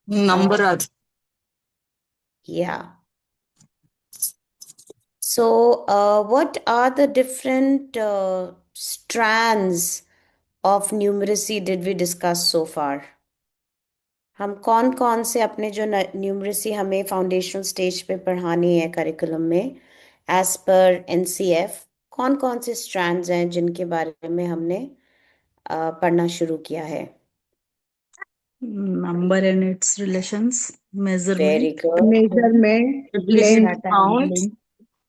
Number Yeah. So, what are the different strands of numeracy did we discuss so far? हम कौन कौन से अपने जो न्यूमरेसी हमें फाउंडेशनल स्टेज पे पढ़ानी है करिकुलम में एज पर एनसीएफ, कौन कौन से स्ट्रैंड्स हैं जिनके बारे में हमने पढ़ना शुरू किया है? number and its relations, very measurement, good, measurement, ability length, to data count, handling,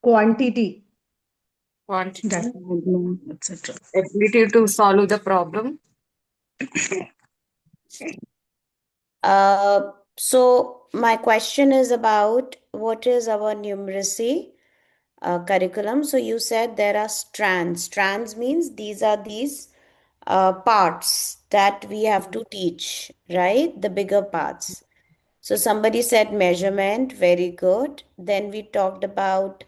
quantity, quantity, data handling, etc. ability to solve the problem. So my question is about what is our numeracy curriculum. So you said there are strands. Strands means these are these parts that we have to teach, right? The bigger parts. So somebody said measurement, very good. Then we talked about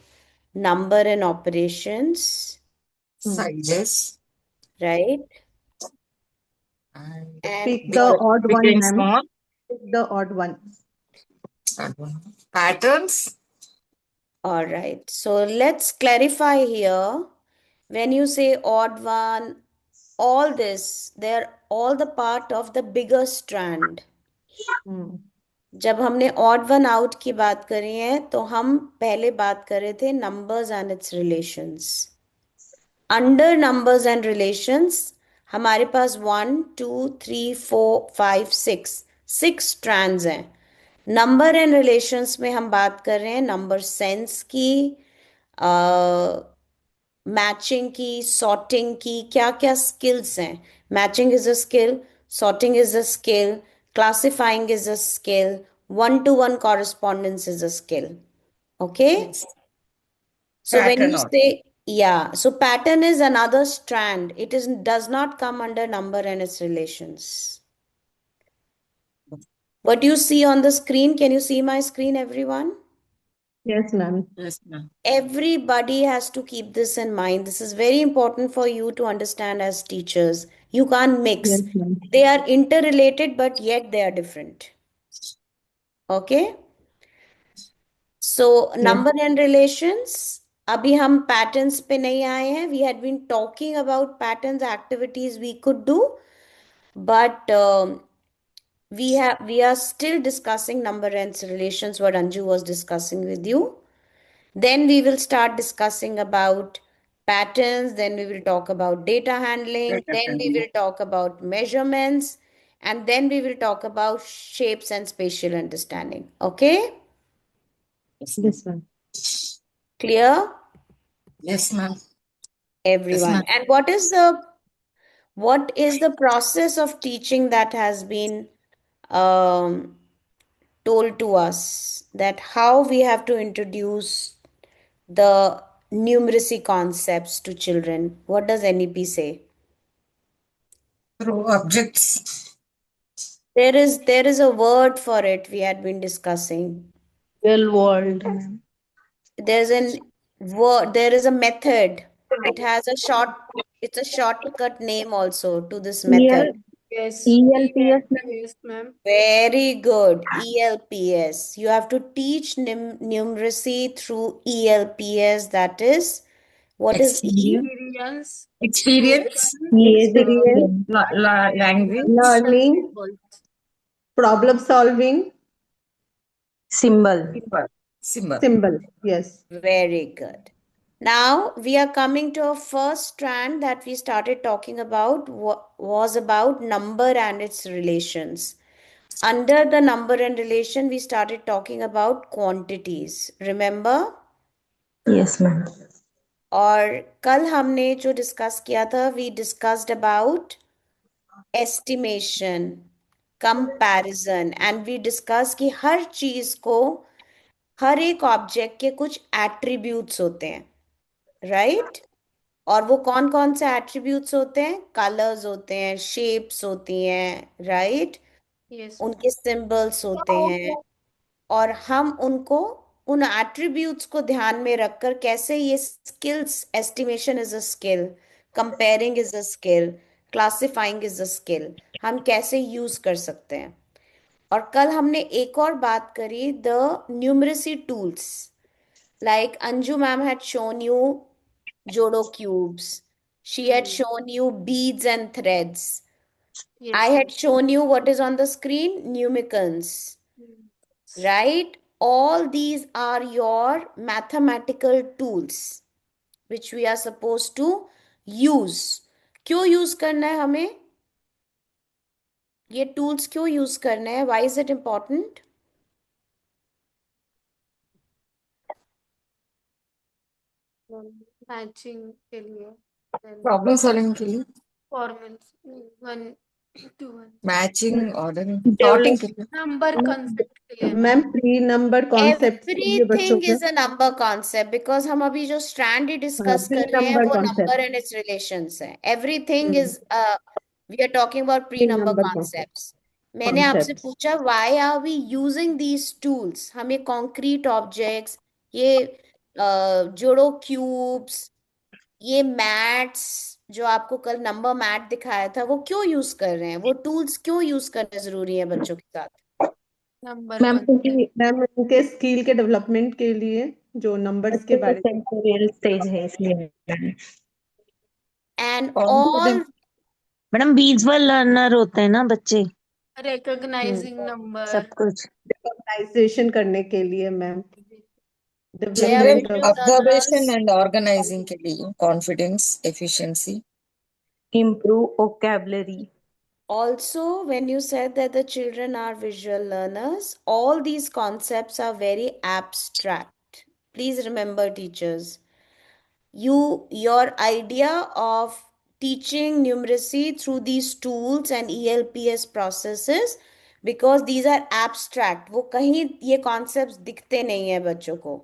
number and operations, Sizes. right? And And pick the odd big one, and ma'am. small. Pick the odd one. Patterns. all right. So let's clarify here. When you say odd one, all this, they're all the part of the bigger strand. जब हमने odd one out की बात करी है तो हम पहले बात कर रहे थे numbers and it's relations. Under numbers and relations हमारे पास 1 2 3 4 5 6 सिक्स स्ट्रैंड्स हैं. नंबर एंड रिलेशंस में हम बात कर रहे हैं नंबर सेंस की, मैचिंग की, सॉर्टिंग की. क्या क्या स्किल्स हैं? Matching is a skill, sorting is a skill, classifying is a skill, one to one correspondence is a skill. Okay, Yes. so when Pattern you also. say, yeah, so pattern is another strand. It is does not come under number and its relations. What you see on the screen, can you see my screen, everyone? Yes, ma'am. Yes, ma'am. Everybody has to keep this in mind. This is very important for you to understand as teachers. You can't mix. Yes, ma'am. They are interrelated, but yet they are different. Okay? So, Yes. number and relations. अभी हम patterns पे नहीं आए हैं. We had been talking about patterns, activities we could do, but we are still discussing number and relations. What Anju was discussing with you. Then we will start discussing about patterns. Then we will talk about data handling. Data Then we handling. will talk about measurements, and then we will talk about shapes and spatial understanding. Okay, Yes, ma'am. Yes, ma'am. clear, Yes, ma'am. Yes, everyone? ma'am. And what is the process of teaching that has been um, told to us, that how we have to introduce the numeracy concepts to children? What does NEP say? Through objects. There is a word for it we had been discussing. Real world, ma'am. There's an word, there is a method. It has a short, it's a shortcut name also to this EL, method. Yes, ELPS, ma'am. yes, ma'am. Very good. ELPS. You have to teach numeracy through ELPS. That is, what is E? Experience, Experience. Experience, Language. learning, problem solving, Symbol. Symbol. symbol. Yes. Very good. Now we are coming to a first strand that we started talking about was about number and its relations. Under the number and relation, we started talking about quantities. Remember? Yes, ma'am. और कल हमने जो discuss किया था, we discussed about estimation, comparison, and we discuss कि हर चीज को, हर एक ऑब्जेक्ट के कुछ एट्रीब्यूट्स होते हैं, राइट? और वो कौन कौन से एट्रीब्यूट्स होते हैं? कलर्स होते हैं, शेप्स होती हैं, राइट? yes, उनके सिंबल्स होते हैं. और हम उनको, उन एट्रीब्यूट्स को ध्यान में रखकर कैसे ये skills, estimation is a skill, comparing is a skill, classifying is a skill, हम कैसे यूज कर सकते हैं. और कल हमने एक और बात करी, the numeracy tools. Like Anju ma'am had shown you Jodo cubes. She had shown you beads and threads. I had shown you what is on the screen, numicons. Right? All these are your mathematical tools which we are supposed to use. क्यों use करना है हमें? ये tools क्यों use करना है? Why is it important? Matching के लिए प्रॉब्लम सॉल्विंग के लिए, फॉर्मूल्स 1 to 1 मैचिंग, ऑर्डरिंग, सॉर्टिंग के लिए. नंबर कंसेप्ट के लिए मैम प्री नंबर कॉन्सेप्ट के लिए बच्चों Everything को is a number concept because हम अभी जो strand ही discuss प्री कर रहे हैं नंबर वो number concept and its relations है. Everything is we are talking about pre pre-number number concepts. मैंने आपसे कॉन्सेप्ट पूछा why are we using these tools? हमें concrete objects, ये जोड़ो cubes, ये मैट्स जो आपको कल नंबर मैट दिखाया था, वो क्यों यूज कर रहे हैं? वो टूल्स क्यों यूज करना जरूरी है बच्चों के साथ? नंबर मैम कंसेप्ट मैम उनके स्किल के डेवलपमेंट के लिए जो नंबर्स के बच्चे को बारे में सेंसोरियल स्टेज है इसलिए मैम. एंड कौन से ऑल दिन मैडम विजुअल लर्नर होते हैं ना बच्चे, रिकॉग्नाइजिंग नंबर सब कुछ. रिकॉग्नाइजेशन करने के लिए ma'am they are children development visual of observation learners. And organizing के लिए, confidence, efficiency. Improve vocabulary. Also, when you said that the children are visual learners, all these concepts are very abstract. Please remember, teachers, your idea of teaching numeracy through these tools and ELPS processes, because these are abstract, वो कहीं ये concepts दिखते नहीं है बच्चों को.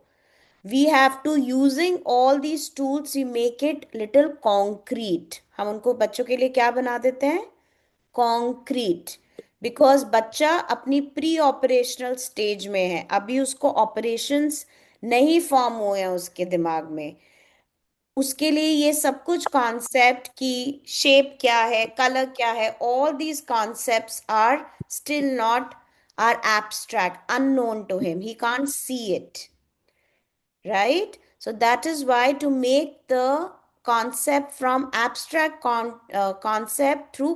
We have to using all these tools, we make it little concrete. हम उनको बच्चों के लिए क्या बना देते हैं? कॉन्क्रीट. बिकॉज बच्चा अपनी प्री ऑपरेशनल स्टेज में है, अभी उसको ऑपरेशंस नहीं फॉर्म हुए हैं उसके दिमाग में. उसके लिए ये सब कुछ कॉन्सेप्ट की शेप क्या है, कलर क्या है, all these concepts are still not, are abstract, unknown to him, he can't see it. Right? So that is why to make the concept from abstract concept through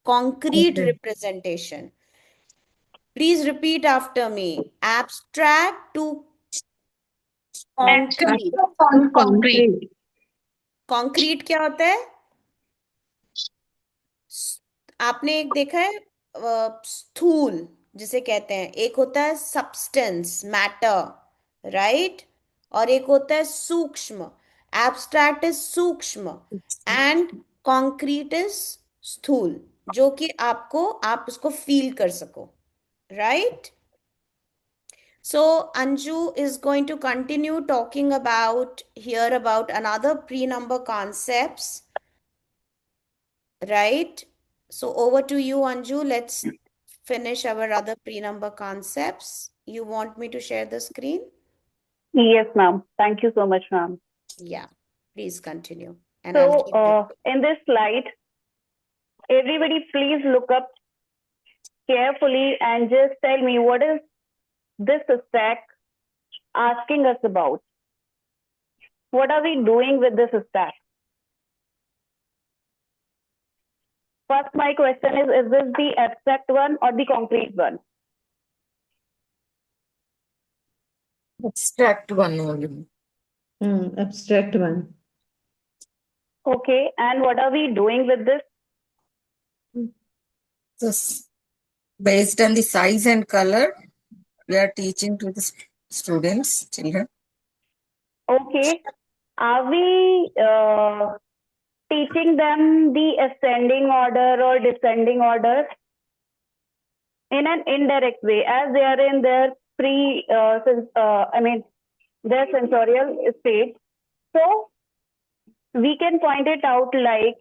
concrete representation. Please repeat after me. Abstract to concrete. concrete Concrete क्या होता है? आपने एक देखा है स्थूल जिसे कहते हैं, एक होता है सब्सटेंस, मैटर, राइट? और एक होता है सूक्ष्म. एब्स्ट्रैक्ट इज सूक्ष्म एंड कॉन्क्रीट इज स्थूल, जो कि आपको, आप उसको फील कर सको, right? So Anju is going to continue talking about here about another pre-number concepts, right? So over to you, Anju. Let's finish our other pre-number concepts. You want me to share the screen? Yes, ma'am. Thank you so much, ma'am. Yeah, please continue. And I'll So, keep it. in this slide, everybody please look up carefully and just tell me what is this stack asking us about? What are we doing with this stack? First, my question is this the abstract one or the concrete one? Abstract one only. abstract one Okay, and what are we doing with this? This, based on the size and color, we are teaching to the students, children. Okay, are we teaching them the ascending order or descending order in an indirect way as they are in their their sensorial state? So we can point it out like,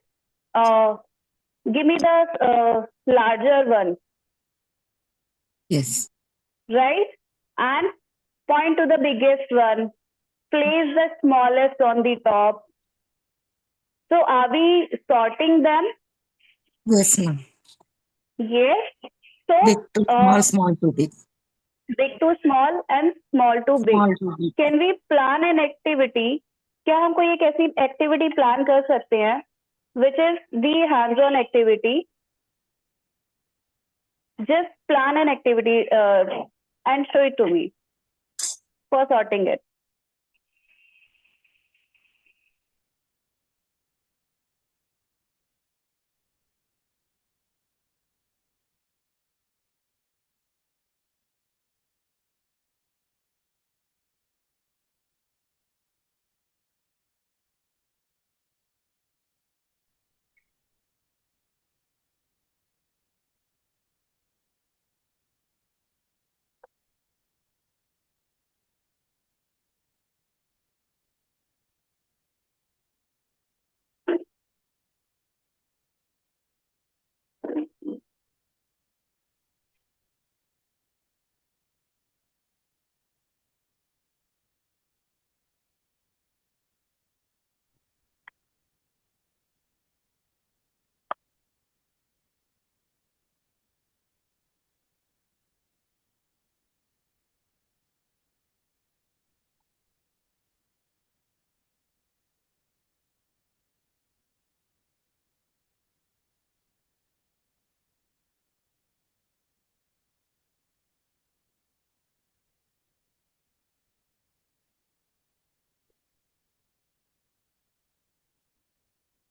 give me the larger one, Yes. right? And point to the biggest one, place the smallest on the top. So are we sorting them? Yes, ma'am. Yes. Big So, to small, small to big. big to small and small to big. Small to big. Can we plan an activity? क्या हम कोई एक ऐसी activity plan कर सकते हैं which is the hands-on activity? Just plan an activity and show it to me for sorting it.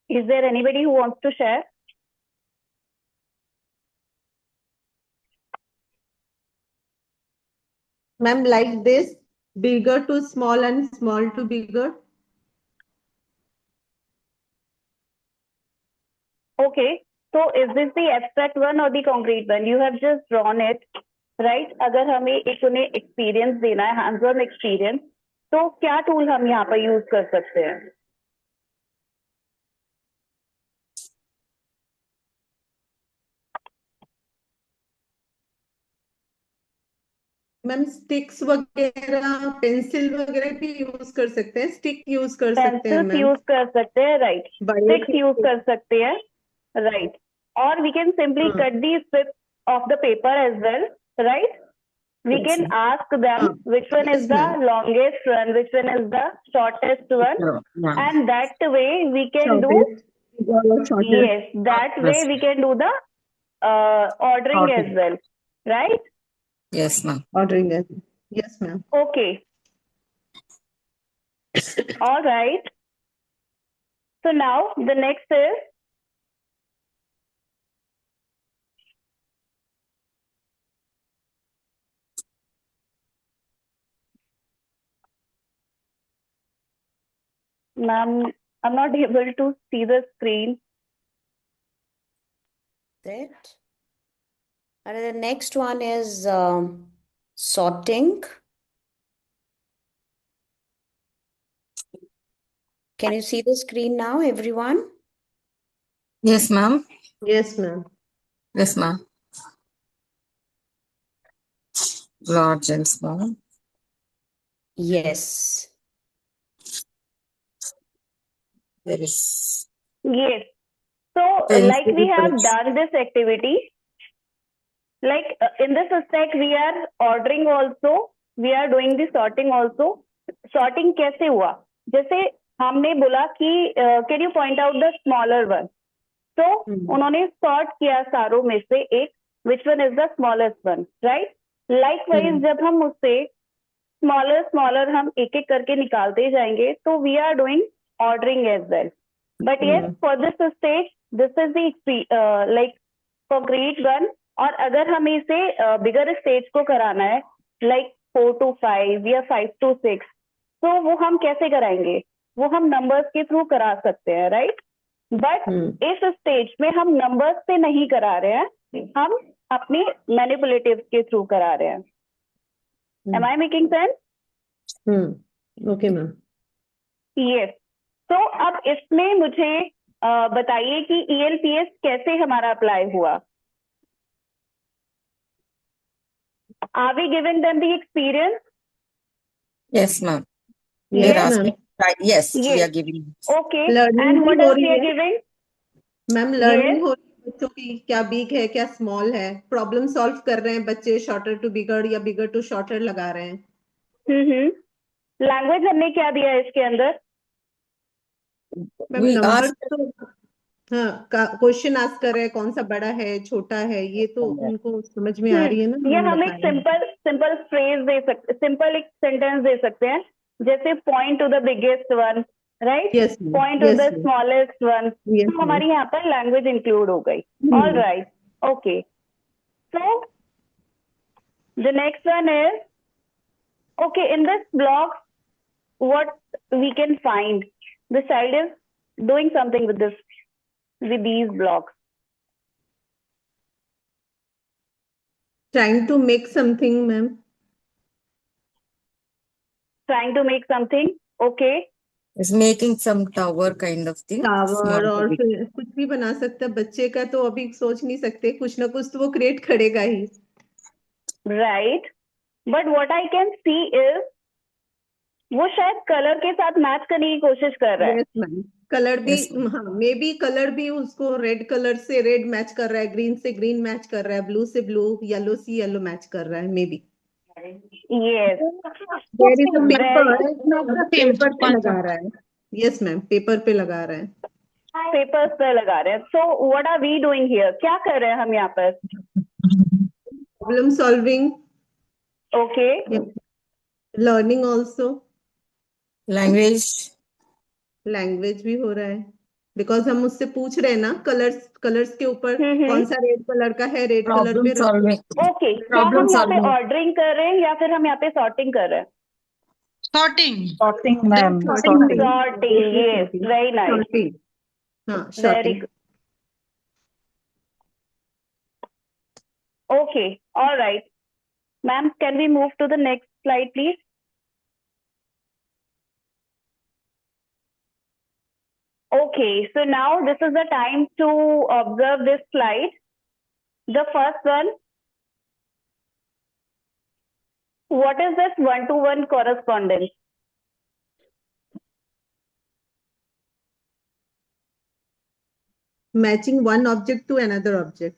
Is there anybody who wants to share? Ma'am, like this, bigger to small and small to bigger. Okay. So is this the abstract one or the concrete one? You have just drawn it, right? अगर हमें एक उन्हें experience देना है, hands-on experience, तो क्या tool हम यहाँ पर use कर सकते हैं? मैम स्टिक्स वगैरह पेंसिल वगैरह भी यूज कर सकते हैं, स्टिक यूज कर सकते हैं Pencils मैम, use कर सकते हैं, right? बड़े Sticks use कर सकते हैं, right? Or we can simply हाँ. cut the strips of the paper as well, right? We Yes, can ask them हाँ. which one is Yes, the ma'am. longest one, which one is the shortest one, Yeah. and that way we can do, Shortest, bigger or shortest. yes, that way Yes. we can do the ordering as Ordering. well, right? Yes, ma'am. Ordering it. Yes, ma'am. Okay. All right. So now the next is ma'am, I'm not able to see the screen. That. And the next one is sorting. Can you see the screen now, everyone? Yes, ma'am. Yes, ma'am. Yes, ma'am. Large and small. Yes. There is Yes. So like we pencil have brush. done this activity, like in this aspect we are ordering also, we are doing the sorting also. Sorting कैसे हुआ? जैसे हमने बोला कि can you point out the smaller one? तो उन्होंने sort किया सारों में से एक, which one is the smallest one, right? Likewise जब हम उससे smaller हम एक एक करके निकालते जाएंगे, तो we are doing ordering as well. But yes, for this stage, this is the like concrete one. और अगर हमें इसे bigger stage को कराना है, like 4 to 5 या 5 to 6, तो वो हम कैसे कराएंगे? वो हम numbers के थ्रू करा सकते हैं, right? But इस stage में हम numbers से नहीं करा रहे हैं, हम अपने manipulatives के थ्रू करा रहे हैं. Am I making sense? Okay, ma'am. Yes. तो अब इसमें मुझे बताइए कि ELPS कैसे हमारा अप्लाई हुआ? Are we giving them the experience? Yes, ma'am. Yes, They're ma'am. asking. Yes, we Yes. are giving. Okay. Learning And what भी हो else रही we are है. giving? Ma'am learning Yes. हो रही है बच्चों की क्या बिग है क्या स्मॉल है, प्रॉब्लम सॉल्व कर रहे हैं बच्चे, शॉर्टर टू बिगर या बिगर टू शॉर्टर लगा रहे हैं। लैंग्वेज हमने क्या दिया है इसके अंदर? मैम We नंबर ask तो हाँ, क्वेश्चन आस्क कर रहे हैं कौन सा बड़ा है छोटा है, ये तो उनको समझ में आ रही है ना, या मैंने हम एक बताया। सिंपल फ्रेज दे सकते, सिंपल एक सेंटेंस दे सकते हैं, जैसे point two the biggest one, right, yes ma'am, point two yes the ma'am, smallest one. Yes तो हमारी यहाँ पर लैंग्वेज इंक्लूड हो गई। All ma'am. Right, okay. So the next one is, okay, in this block, what we can find, the child is doing something with this, with these blocks. Trying to make something, ma'am. Trying to make something, okay. is making some tower kind of thing. Tower Small to और big. फिर कुछ भी बना सकता है, बच्चे का तो अभी सोच नहीं सकते, कुछ ना कुछ तो वो क्रिएट करेगा ही। Right, but what I can see is, वो शायद कलर के साथ मैच करने की कोशिश कर रहा है। यस मैम, कलर भी, Yes, ma'am. हाँ मे बी कलर भी उसको रेड कलर से रेड मैच कर रहा है, ग्रीन से ग्रीन मैच कर रहा है, ब्लू से ब्लू, येलो से येलो मैच कर रहा है, maybe. Yes, there is a Very- paper पे लगा रहा है। यस मैम, पेपर पे लगा रहा है। पेपर्स पे लगा रहे हैं। So what are we doing here? क्या कर रहे हैं हम यहाँ पर? Problem solving, Okay, learning also, Language. Language भी हो रहा है, बिकॉज हम उससे पूछ रहे हैं ना, कलर्स के ऊपर कौन सा रेड कलर का है, रेड कलर Problem पे रखो। solving. okay. क्या Problem हम यहाँ पे solving. ऑर्डरिंग कर रहे हैं या फिर हम यहाँ पे सॉर्टिंग कर रहे हैं? Sorting, ma'am. Sorting. Sorting, yes, very nice. Sorting. हाँ, Very sorting. good. Okay, all right. Ma'am, can we move to the next slide, please? Okay, so now this is the time to observe this slide. The first one, what is this one-to-one correspondence? Matching one object to another object.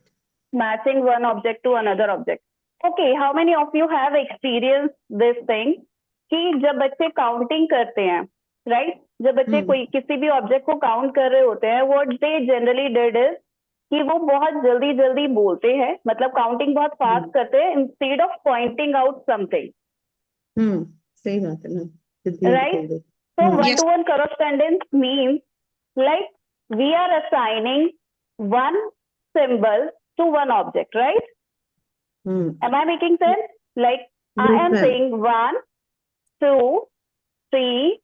Matching one object to another object. Okay, how many of you have experienced this thing? कि जब बच्चे counting करते हैं, right, जब बच्चे कोई किसी भी ऑब्जेक्ट को काउंट कर रहे होते हैं, what they generally did is कि वो बहुत जल्दी जल्दी बोलते हैं, मतलब काउंटिंग बहुत फास्ट करते हैं instead of pointing out something, सही बात है ना, right. So one-to-one correspondence means like we are assigning one symbol to one object, right? Am I making sense? Like I Yes, am ma'am. saying 1, 2, 3,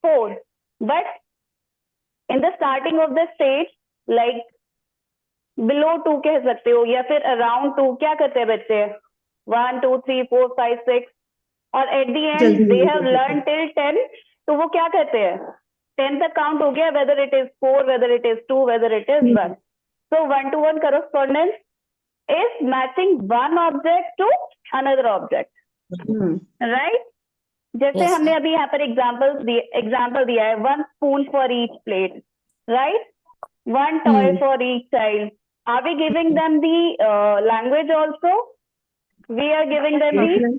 4. But in the starting of the stage, like below 2 कह सकते हो या फिर around 2, क्या करते हैं बच्चे? 1, 2, 3, 4, 5, 6. और at the end जल्दी they जल्दी have करते learned till 10. तो वो क्या करते हैं? 10 तक काउंट हो गया, whether it is 4, whether it is 2, whether it is 1. So one-to-one correspondence is matching one object to another object, right? जैसे Yes, हमने अभी यहाँ पर एग्जाम्पल दिया है, one spoon for each plate, right? One toy for each child. Are we giving them the language also? We are giving them the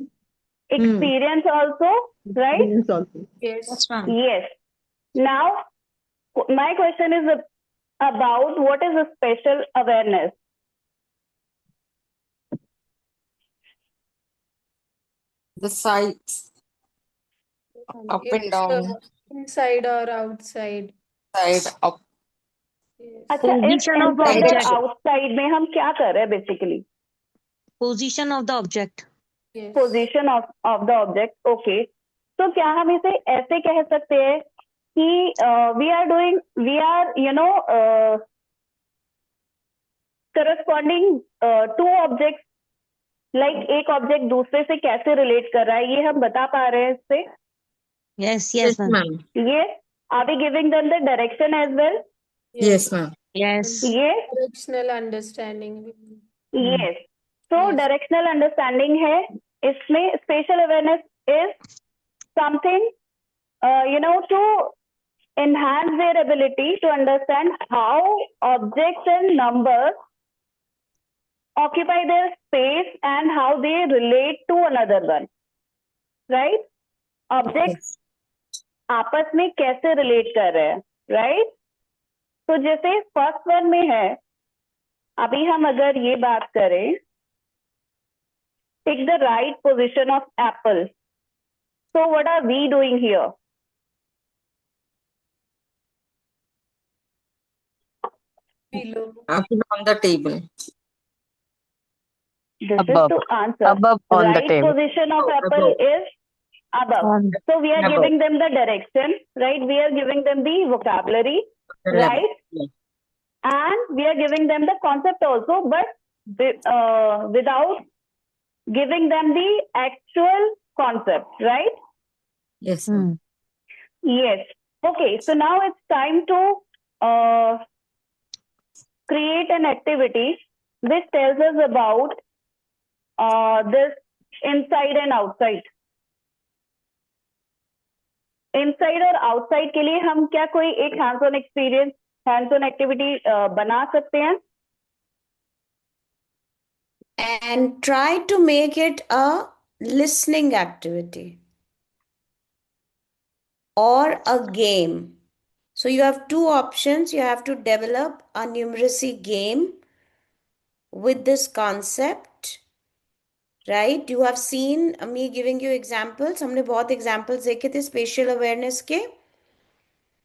experience also, right? Yes. Yes, ma'am. Yes. Now, my question is about what is a special awareness? The sides. Up and It's, down. inside or outside. Side up. Yes. अच्छा, इस Position of inside और object. outside में हम क्या कर रहे हैं basically? Position of the object. Yes. Position of the object. Okay. तो क्या हम इसे ऐसे कह सकते हैं कि we are corresponding two objects, like एक ऑब्जेक्ट दूसरे से कैसे रिलेट कर रहा है, ये हम बता पा रहे हैं इससे? Yes, ma'am. Yes. Are we giving them the direction as well? Yes, ma'am. Yes. Yes. Directional understanding. Yes. So Yes. directional understanding है, इसमें spatial awareness is something to enhance their ability to understand how objects and numbers occupy their space and how they relate to another one, right? Objects आपस में कैसे relate कर रहे हैं, right? तो जैसे फर्स्ट वन में है, अभी हम अगर ये बात करें, take the right position of apple. So what are we doing here? Below. Apple on the table. This Above. is to answer. Above on the Right table. position of apple Above. is above. On So we are Above. giving them the direction, right? We are giving them the vocabulary, right? Yes. And we are giving them the concept also, but without giving them the actual concept, right? Yes. Hmm. Yes. Okay, so now it's time to create an activity which tells us about this inside and outside. Inside और outside के लिए हम क्या कोई एक hands-on experience, hands-on activity बना सकते हैं? And try to make it a listening activity or a game. So you have two options. You have to develop a numeracy game with this concept, right? You have seen me giving you examples. हमने बहुत examples देखे थे spatial awareness के,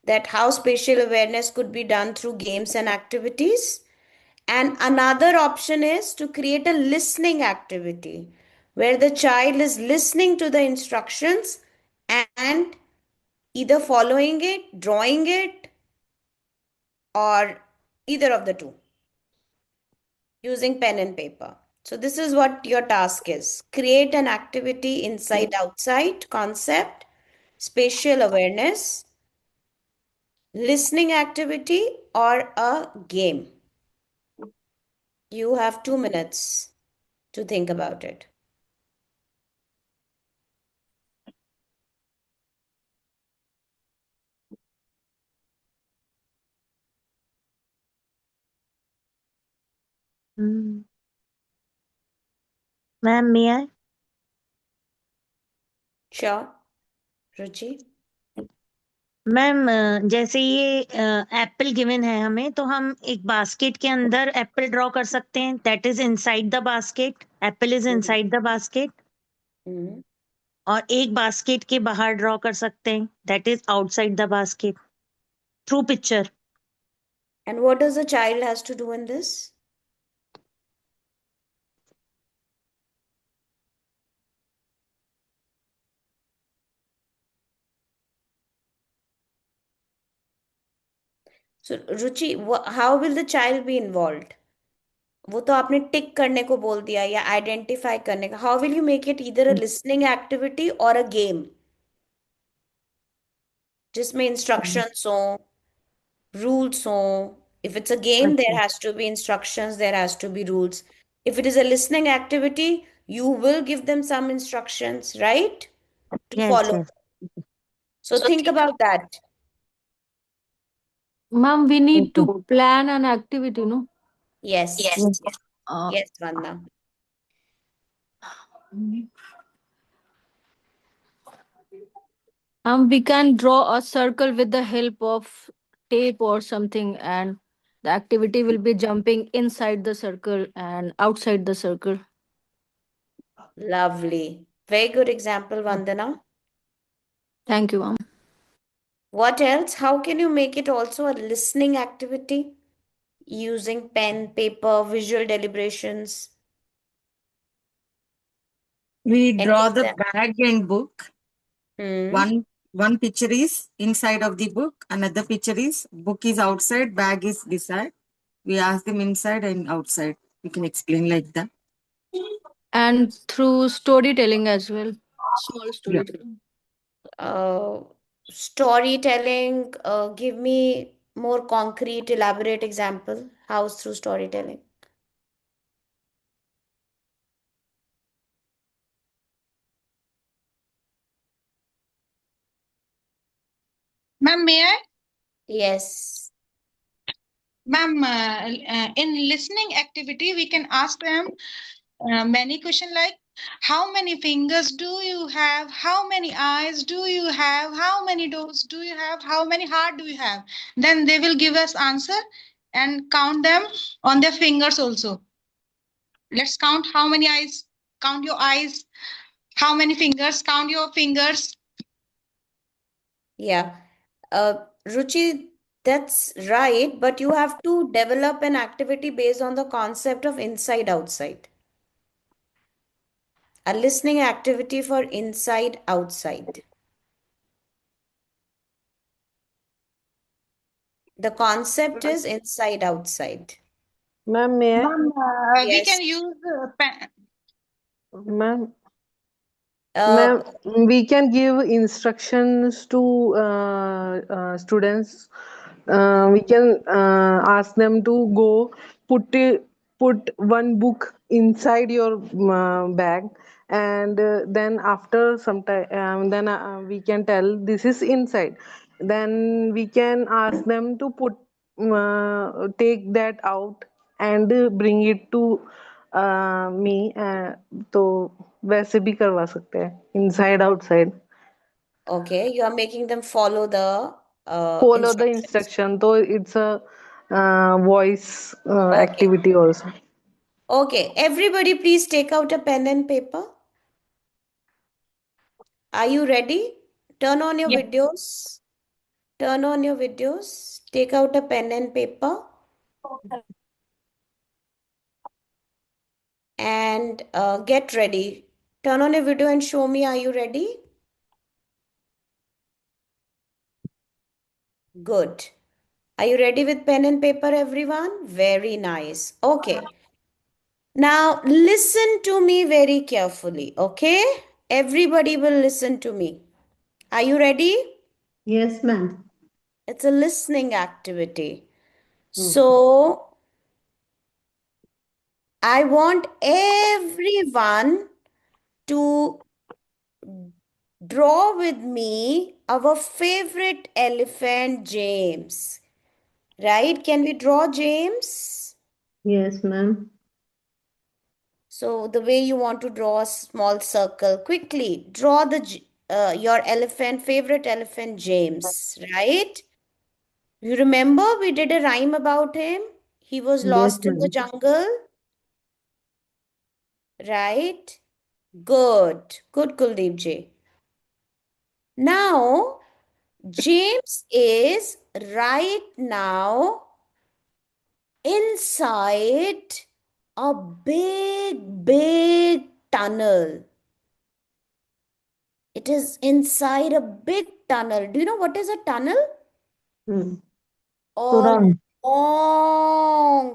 that how spatial awareness could be done through games and activities. And another option is to create a listening activity where the child is listening to the instructions and either following it, drawing it, or either of the two using pen and paper. So this is what your task is. Create an activity inside outside concept, spatial awareness, listening activity, or a game. You have 2 minutes to think about it. Hmm. Ma'am, may I? Sure. Ruchi? Ma'am जैसे ये Apple given है हमें, तो हम एक basket के अंदर Apple draw कर सकते हैं. That is inside the basket. Apple is inside the basket. Mhm. और एक बास्केट के बाहर ड्रॉ कर सकते हैं. That is outside the basket through picture. And what does the child has to do in this? So, Ruchi, how will the child be involved? वो तो आपने टिक करने को बोल दिया या आइडेंटिफाई करने का. How will you make it either a listening activity or a game? जिसमें instructions हो, rules हो. If it's a game, there has to be instructions, there has to be rules. If it is a listening activity, you will give them some instructions, right? To Yes, follow. yes. So think about that. Ma'am, we need to plan an activity, no? Yes. Uh, Yes, Vandana. We can draw a circle with the help of tape or something, and the activity will be jumping inside the circle and outside the circle. Lovely. Very good example, Vandana. Thank you, ma'am. What else? How can you make it also a listening activity using pen, paper, visual deliberations? We Any draw the example? bag and book. Hmm. One picture is inside of the book, another picture is book is outside, bag is beside. We ask them inside and outside. We can explain like that. And through storytelling as well. Small storytelling. Storytelling, give me more concrete, elaborate example. How's through storytelling? Ma'am, may I? Yes. Ma'am, in listening activity, we can ask them many questions like, how many fingers do you have? How many eyes do you have? How many doors do you have? How many heart do you have? Then they will give us answer and count them on their fingers also. Let's count how many eyes. Count your eyes. How many fingers? Count your fingers. Yeah. Ruchi, that's right, but you have to develop an activity based on the concept of inside outside. A listening activity for inside outside. The concept is inside outside. Ma'am, may I? Ma'am, we Yes. can use Ma'am, Uh, ma'am, we can give instructions to students. We can ask them to go put one book inside your bag, and then after some time, then we can tell this is inside. Then we can ask them to take that out and bring it to me. तो वैसे भी करवा सकते हैं inside outside. okay, you are making them follow the Follow the instructions. instruction. So it's a voice Okay. activity also. Okay, everybody please take out a pen and paper. Are you ready? Turn on your Yes. videos. Turn on your videos. Take out a pen and paper. And get ready. Turn on your video and show me, are you ready? Good. Are you ready with pen and paper, everyone? Very nice. Okay. Now listen to me very carefully, okay? Everybody will listen to me. Are you ready? Yes, ma'am. It's a listening activity. So I want everyone to draw with me our favorite elephant, James. Right? Can we draw James? Yes, ma'am. So the way you want to draw a small circle, quickly draw your favorite elephant, James. Right? You remember we did a rhyme about him? He was Yes, lost in the ma'am. jungle. Right? Good. Good, Kuldeep Ji. Now, James is right now inside a big tunnel. It is inside a big tunnel. Do you know what is a tunnel? Hmm. A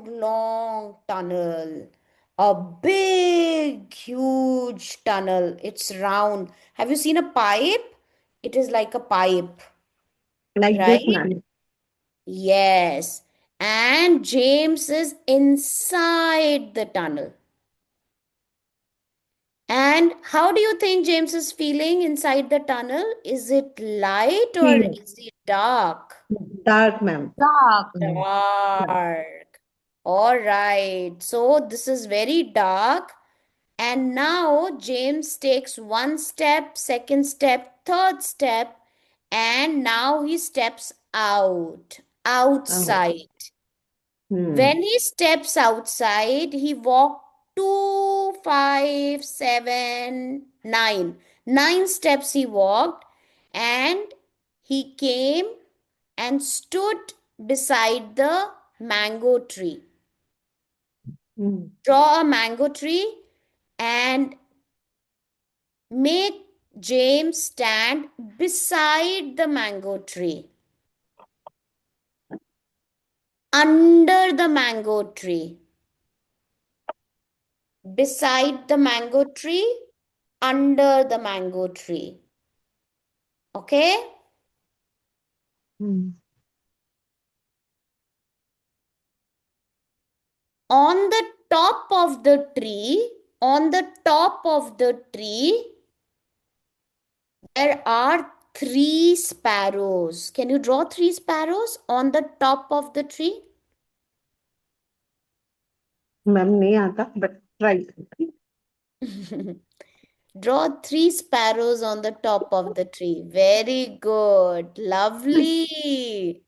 long tunnel. A big, huge tunnel. It's round. Have you seen a pipe? It is like a pipe, Like this, right? ma'am. Yes. And James is inside the tunnel. And how do you think James is feeling inside the tunnel? Is it light or Fear. is it dark? Dark, ma'am. Dark. Dark. All right. So this is very dark. And now James takes one step, second step, third step, and now he steps outside. When he steps outside, he walked 2, 5, 7, 9. 9 steps he walked, and he came and stood beside the mango tree. Draw a mango tree and make James stand beside the mango tree. Under the mango tree. Beside the mango tree, under the mango tree. Okay? On the top of the tree, there are 3 sparrows. Can you draw 3 sparrows on the top of the tree? Ma'am नहीं आता, but try. Draw 3 sparrows on the top of the tree. Very good. Lovely.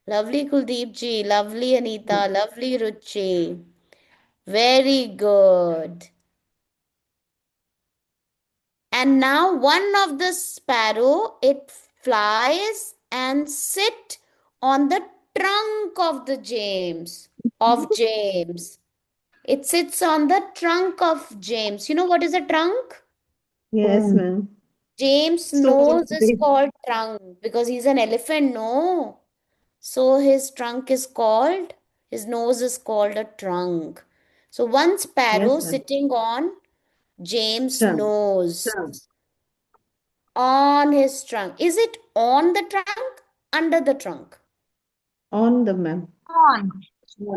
Lovely Kuldeep ji. Lovely Anita. Lovely Ruchi. Very good. And now one of the sparrow, it flies and sit on the trunk of the James, of James. It sits on the trunk of James. You know what is a trunk? Yes, ma'am. James' So nose is big. called trunk because he's an elephant, no? So his trunk is called, his nose is called a trunk. So one sparrow Yes, ma'am. sitting on James' Trunk. nose, Trunk. on his trunk. Is it on the trunk? Under the trunk? On the ma'am. On.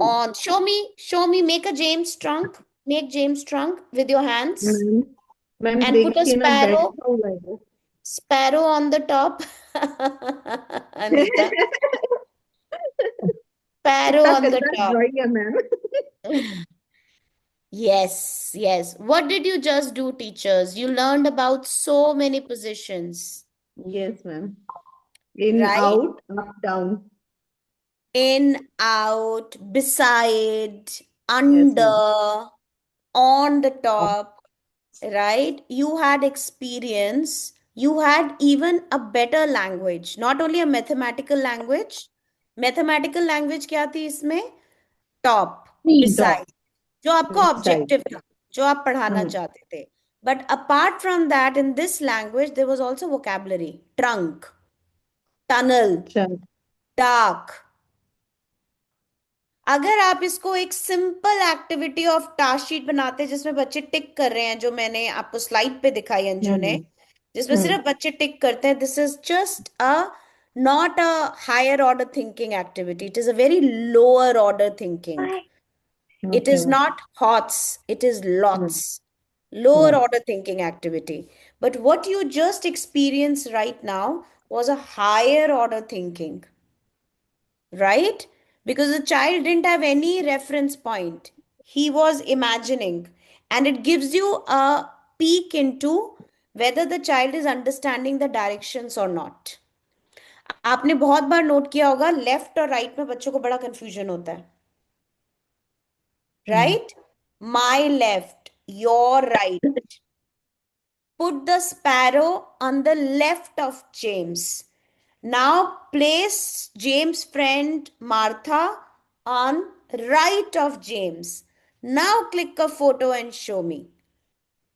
On. Show me, make a James trunk. Make James trunk with your hands ma'am and put a देखिए ना, बैठा sparrow, हुआ है वो. sparrow on the top. Anita, sparrow कितना on the गंदा top. Drawing है ma'am. Yes, yes. What did you just do, teachers? You learned about so many positions, Yes, ma'am. In, right? out, up, down. In, out, beside, Yes, under, ma'am. on the top, right? You had experience. You had even a better language, not only a mathematical language. Mathematical language क्या थी इसमें? Top, beside. जो आपका objective था, जो आप पढ़ाना चाहते थे. But apart from that, in this language, there was also vocabulary. Trunk, tunnel, Trunk. dark. अगर आप इसको एक simple activity of task sheet बनाते जिसमें बच्चे टिक कर रहे हैं, जो मैंने आपको स्लाइड पे दिखाई अंजू ने, जिसमें सिर्फ बच्चे टिक करते हैं, this is just a not a higher order thinking activity. It is a very lower order thinking. It is Okay. not hots, it is lots. Lower Lots. order thinking activity. But what you just experienced right now was a higher order thinking, right? Because the child didn't have any reference point. He was imagining, and it gives you a peek into whether the child is understanding the directions or not. आपने बहुत बार note किया होगा, left और right में बच्चों को बड़ा confusion होता है, right? My left, your right. Put the sparrow on the left of James. Now place James' friend Martha on right of James. Now click a photo and show me.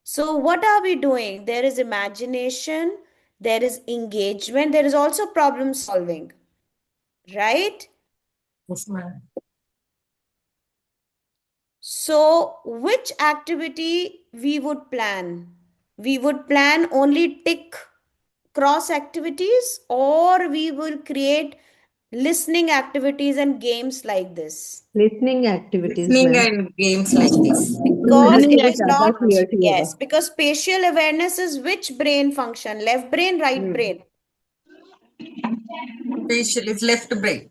So what are we doing? There is imagination, there is engagement, there is also problem solving, right? Yes, ma'am. So which activity we would plan? We would plan only tick cross activities, or we will create listening activities and games like this, Listening activities, Listening ma'am. and games like this. because Listening it is ज़्यादा not, clear होगा. yes, because spatial awareness is which brain function? Left brain, right brain? Facial is left brain.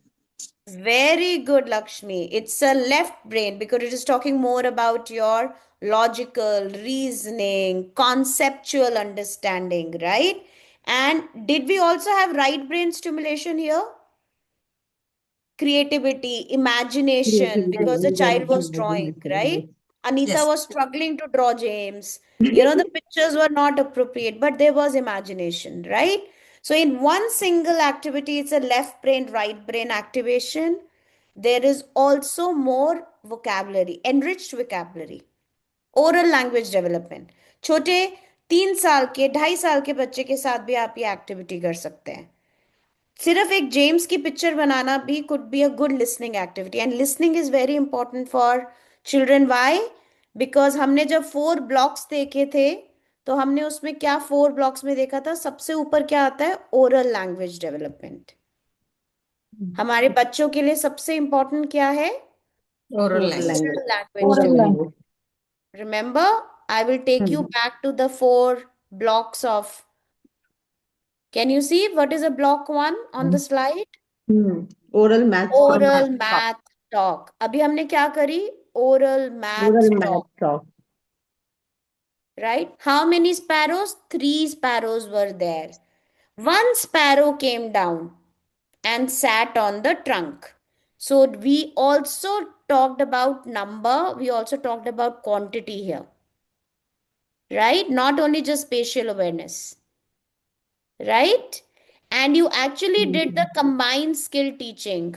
Very good, Lakshmi. It's a left brain because it is talking more about your logical, reasoning, conceptual understanding, right? And did we also have right brain stimulation here? Creativity, imagination, because the child was drawing, right? Anita Yes. was struggling to draw James. You know, the pictures were not appropriate, but there was imagination, right? So in one single activity, it's a left brain, right brain activation. There is also more vocabulary, enriched vocabulary, oral language development. छोटे 3 साल के 2.5 साल के बच्चे के साथ भी आप ये एक्टिविटी कर सकते हैं. सिर्फ एक जेम्स की पिक्चर बनाना भी could be a good listening activity, and listening is very important for children. Why? Because हमने जब 4 blocks देखे थे, तो हमने उसमें क्या 4 blocks में देखा था, सबसे ऊपर क्या आता है? oral language development. हमारे बच्चों के लिए सबसे important क्या है? Oral Oral language. language. Oral language Oral development. language. Remember, I will take you back to the 4 blocks of. Can you see what is a block 1 on the slide? Oral math talk. Oral math talk. अभी हमने क्या करी? oral math Oral talk, math talk. right? How many sparrows? 3 sparrows were there. One sparrow came down and sat on the trunk. So we also talked about number, we also talked about quantity here, right? Not only just spatial awareness, right? And you actually did the combined skill teaching.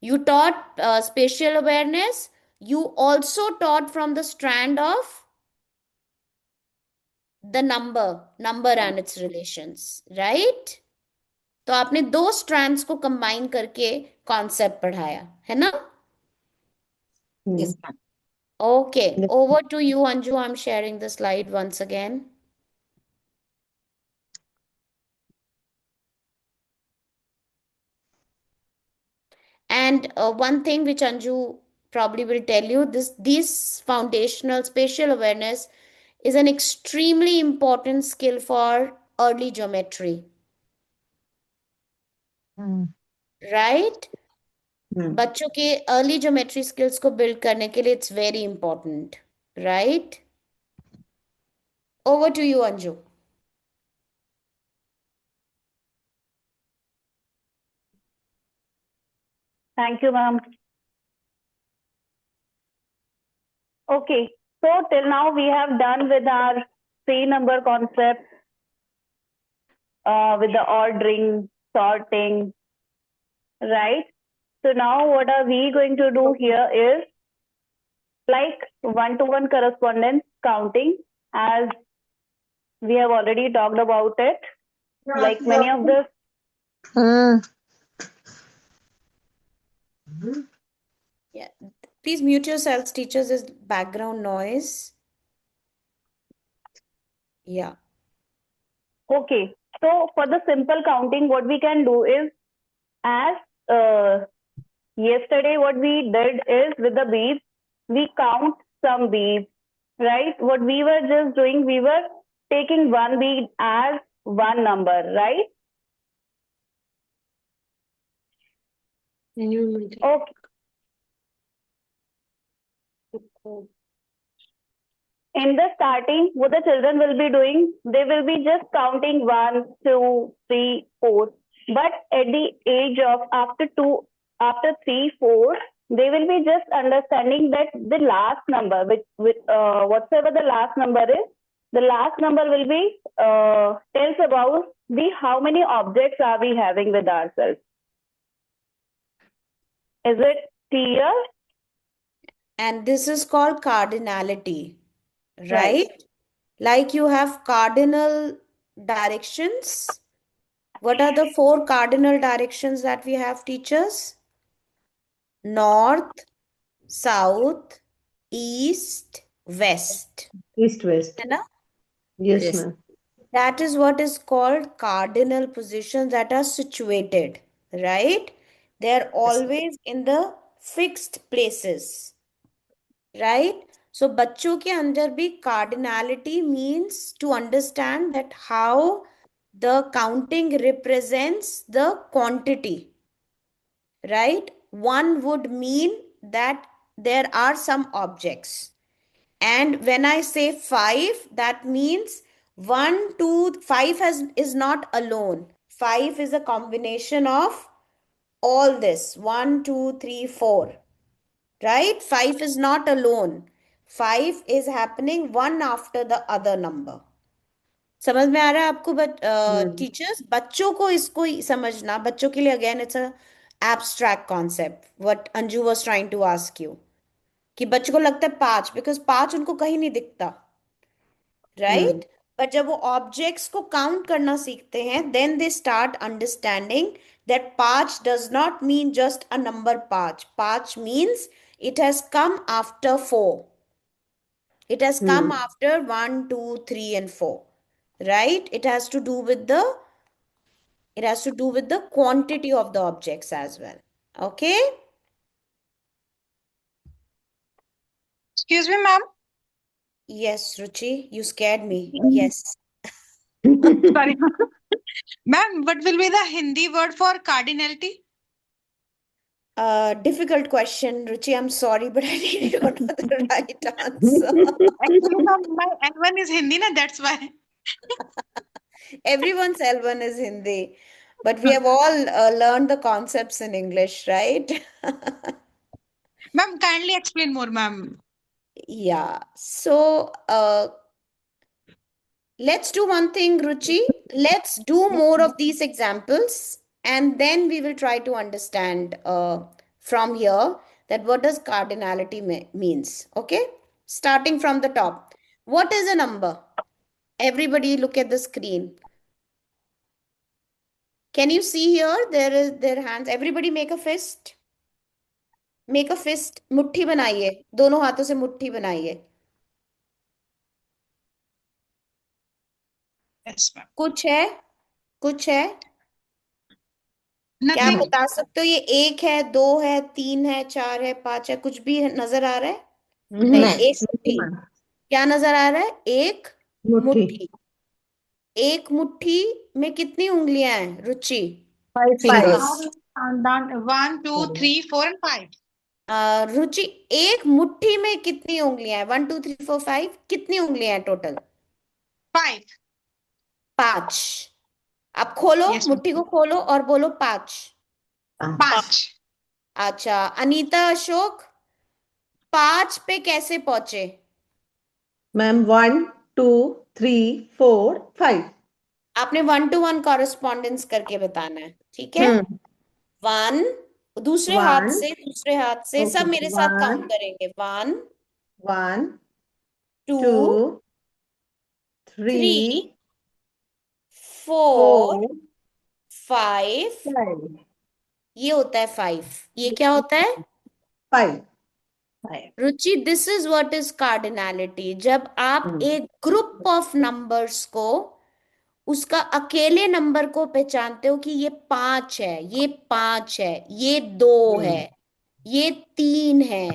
You taught spatial awareness. You also taught from the strand of the number and its relations, right? तो आपने दो strands को combine करके concept पढ़ाया, है ना? Yes, ma'am. Okay, over to you, Anju. I'm sharing the slide once again. And one thing which Anju probably will tell you, this foundational spatial awareness is an extremely important skill for early geometry, right? बच्चों के early geometry skills को build करने के लिए it's very important, right? Over to you, Anju. Thank you, ma'am. Okay, so till now we have done with our three number concept, with the ordering, sorting, right? So now what are we going to do here is like one-to-one correspondence counting, as we have already talked about it. Like many of the Yeah, please mute yourselves, teachers. There's background noise. Yeah. Okay, so for the simple counting, what we can do is, as yesterday what we did is with the beads, we count some beads, right? What we were just doing, we were taking one bead as one number, right? Okay. In the starting, what the children will be doing, they will be just counting 1, 2, 3, 4. But at the age of after 3, 4, they will be just understanding that the last number, whatsoever the last number is, the last number will be tells about the how many objects are we having with ourselves. Is it clear? And this is called cardinality, Right. right? Like you have cardinal directions. What are the 4 cardinal directions that we have, teachers? North, south, east, west. East, west. है ना? Yes, Yes. ma'am. That is what is called cardinal positions that are situated, right? They're always in the fixed places, right? So बच्चों के अंदर भी cardinality means to understand that how the counting represents the quantity, right? One would mean that there are some objects. And when I say 5, that means 1, 2, 5 is not alone. 5 is a combination of all this 1, 2, 3, 4. Right? 5 is not alone. 5 is happening one after the other number. समझ में आ रहा है आपको teachers? बच्चों को इसको समझना, बच्चों के लिए again it's a abstract concept what Anju was trying to ask you, कि बच्चों को लगता है 5 बिकॉज 5 उनको कहीं नहीं दिखता, राइट? बट जब वो ऑब्जेक्ट्स को काउंट करना सीखते हैं then they start understanding that 5 does not mean just a number 5. 5 means it has come after 4. It has come after 1, 2, 3 and 4, right? It has to do with the quantity of the objects as well. Okay? Excuse me, ma'am. Yes, Ruchi, you scared me. Yes. Sorry. Ma'am, what will be the Hindi word for cardinality? Difficult question, Ruchi. I'm sorry, but I really don't know the right answer. Actually, my L1 is Hindi, na, that's why. Everyone's L1 is Hindi, but we have all learned the concepts in English, right? Ma'am, kindly explain more, ma'am. Yeah. So, let's do one thing, Ruchi. Let's do more of these examples, and then we will try to understand from here that what does cardinality means. Okay? Starting from the top. What is a number? Everybody look at the screen. Can you see here? There is their hands. Everybody make a fist. Make a fist. मुट्ठी बनाइए. दोनों हाथों से मुट्ठी बनाइए. Yes, ma'am. कुछ है? कुछ है? क्या आप Nothing. बता सकते हो? ये एक है, दो है, तीन है, चार है, पांच है, कुछ भी नजर आ रहा है? नहीं, एक मुट्ठी. क्या नजर आ रहा है? एक मुट्ठी. एक मुट्ठी में कितनी उंगलियां हैं, रुचि? Fingers. 1, 2, 3, 4, and 5. रुचि, एक मुट्ठी में कितनी उंगलियां हैं? 1 2 3 4 5. कितनी उंगलियां हैं टोटल? 5. 5. अब खोलो, Yes, ma'am. मुट्ठी को खोलो और बोलो 5. 5. अच्छा, अनीता अशोक, 5 पे कैसे पहुंचे? मैम 1 2 3 4 5. आपने 1 to 1 कॉरेस्पॉन्डेंस करके बताना है, ठीक है? 1, दूसरे हाथ से सब Okay. मेरे साथ 1 काउंट करेंगे. 1 1 2 2 3 3 4 4 5. 5. ये होता है 5. ये क्या होता है? 5. Ruchi, this is what is cardinality. जब आप एक ग्रुप ऑफ नंबर्स को, उसका अकेले नंबर को पहचानते हो कि ये 5 है, ये 5 है, ये 2 है, ये 3 है,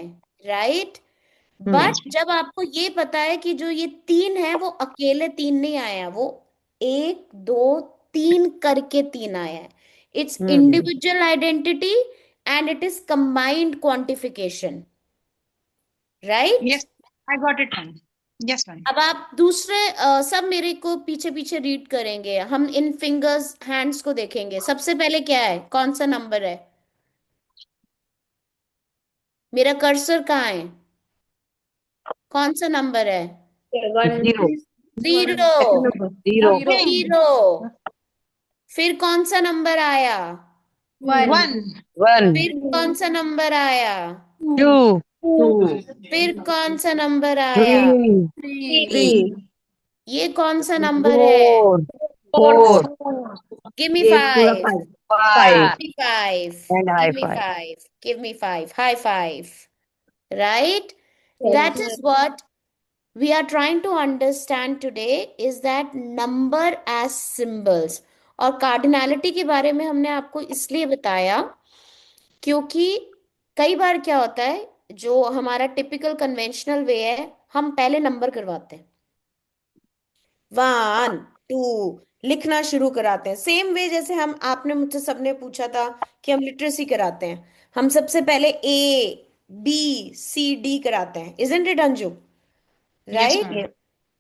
राइट? बट जब आपको ये पता है कि जो ये 3 है वो अकेले 3 नहीं आया, वो 1 2 3 करके 3 आया है. It's individual identity and it is combined quantification, right? Yes, I got it, ma'am. Yes, ma'am. अब आप दूसरे सब मेरे को पीछे पीछे रीड करेंगे. हम इन फिंगर्स, हैंड्स को देखेंगे. सबसे पहले क्या है? कौन सा नंबर है? मेरा कर्सर कहाँ है? कौन सा नंबर है? 0 जीरो. जीरो. फिर कौन सा नंबर आया? 1. फिर कौन सा नंबर आया? 2 फिर कौन सा नंबर आया? 3 ये कौन सा नंबर है? 4 Give me ये पूरा 5. 5 Give me 5. and high Give me five. 5. Give me 5. High five. Right? That is what we are trying to understand today, is that number as symbols. और कार्डिनैलिटी के बारे में हमने आपको इसलिए बताया क्योंकि कई बार क्या होता है, जो हमारा टिपिकल कन्वेंशनल वे है, हम पहले नंबर करवाते हैं. 1 2 लिखना शुरू कराते हैं. सेम वे जैसे हम, आपने मुझसे सबने पूछा था कि हम लिटरेसी कराते हैं, हम सबसे पहले A B C D कराते हैं. Isn't it Anju? Yes, right? ma'am.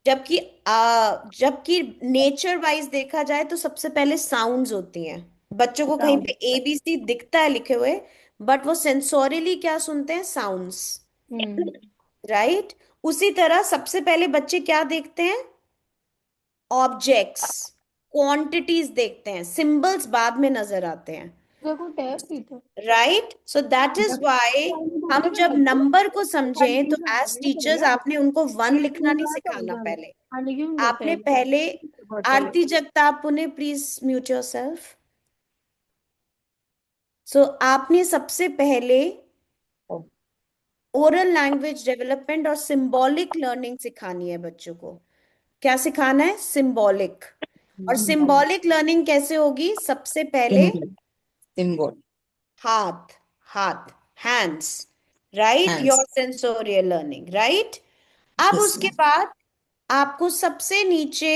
जबकि नेचर वाइज देखा जाए तो सबसे पहले साउंड्स होती हैं. बच्चों को कहीं पे ABC दिखता है लिखे हुए, बट वो सेंसोरियली क्या सुनते हैं? साउंड्स. राइट? उसी तरह सबसे पहले बच्चे क्या देखते हैं? ऑब्जेक्ट्स, क्वांटिटीज देखते हैं. सिंबल्स बाद में नजर आते हैं. Right? So that is why हम जब नंबर को समझें तो एज टीचर्स आपने उनको 1 लिखना नहीं सिखाना. पहले आपने पहले, Aarti Jagtap Pune, please mute yourself. So आपने सबसे पहले ओरल लैंग्वेज डेवलपमेंट और सिंबॉलिक लर्निंग सिखानी है बच्चों को. क्या सिखाना है? सिंबॉलिक. और सिंबॉलिक लर्निंग कैसे होगी? सबसे पहले Symbol. हाथ, hands, right? Hands. Your sensorial learning, right? अब Yes, उसके ma'am. बाद आपको सबसे नीचे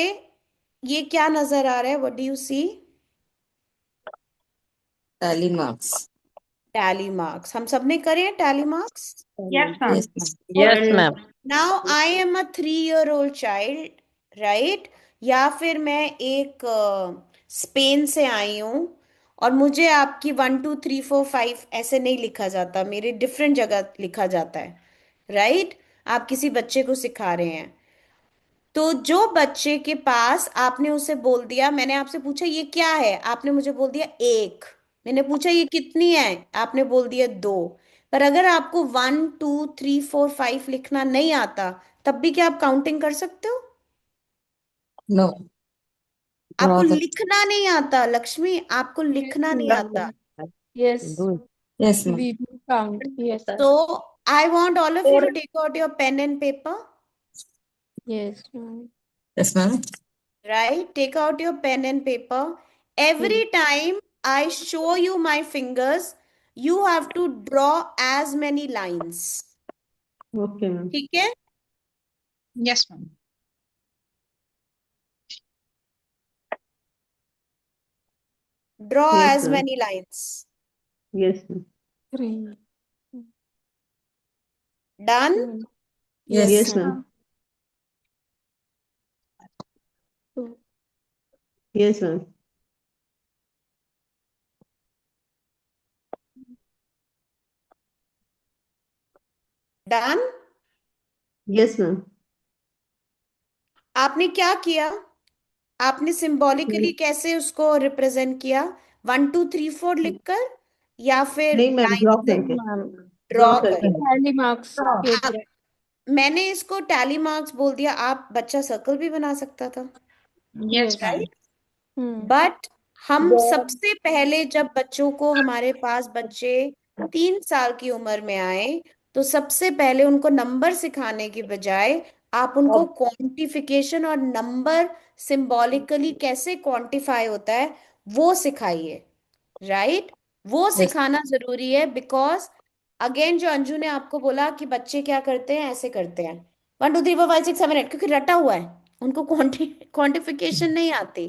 ये क्या नजर आ रहा है? What do you see? Tally marks. Tally marks. हम सबने करे हैं tally marks? Yes, ma'am. Yes, ma'am. Yes, Okay. ma'am. Now I am a 3-year-old child, right? या फिर मैं एक स्पेन से आई हूँ और मुझे आपकी 1 2 3 4 5 ऐसे नहीं लिखा जाता, मेरे डिफरेंट जगह लिखा जाता है, राइट? आप किसी बच्चे को सिखा रहे हैं, तो जो बच्चे के पास आपने उसे बोल दिया, मैंने आपसे पूछा ये क्या है, आपने मुझे बोल दिया एक। मैंने पूछा ये कितनी है, आपने बोल दिया दो। पर अगर आपको 1 2 3 4 5 लिखना नहीं आता, तब भी क्या आप काउंटिंग कर सकते हो? No. आपको Draw the. लिखना नहीं आता लक्ष्मी, आपको लिखना नहीं आता। Yes, Do it. Yes, ma'am. we do count. Yes, sir. So I want all of you to take out your pen and paper, Yes, ma'am. Yes, ma'am. right? Take out your pen and paper. Every time I show you my fingers, you have to draw as many lines. Okay, ma'am. ठीक है? Yes, ma'am. Draw Yes, as ma'am. many lines. Yes, ma'am. 3. Done? Yes. Yes, ma'am. 2. Yes, ma'am. Done? Yes, ma'am. आपने क्या किया? आपने symbolically कैसे उसको represent किया? 1 2 3 4 लिखकर या फिर नहीं मैम, लाइन ड्रॉ से करके ड्रॉ ड्रॉ कर? करके Tally marks. Yes, आप, मैंने इसको टैली मार्क्स बोल दिया, आप बच्चा सर्कल भी बना सकता था, Yes, ma'am. Right? Hmm. But हम सबसे पहले जब बच्चों को, हमारे पास बच्चे 3 साल की उम्र में आए, तो सबसे पहले उनको नंबर सिखाने की बजाय आप उनको क्वांटिफिकेशन और नंबर सिंबॉलिकली कैसे क्वांटिफाई होता है वो सिखाइए, राइट? वो Yes. सिखाना जरूरी है, बिकॉज अगेन जो अंजू ने आपको बोला कि बच्चे क्या करते हैं, ऐसे करते हैं 1 2 3 4 5 6 7 8, क्योंकि रटा हुआ है, उनको क्वांटिफिकेशन नहीं आती।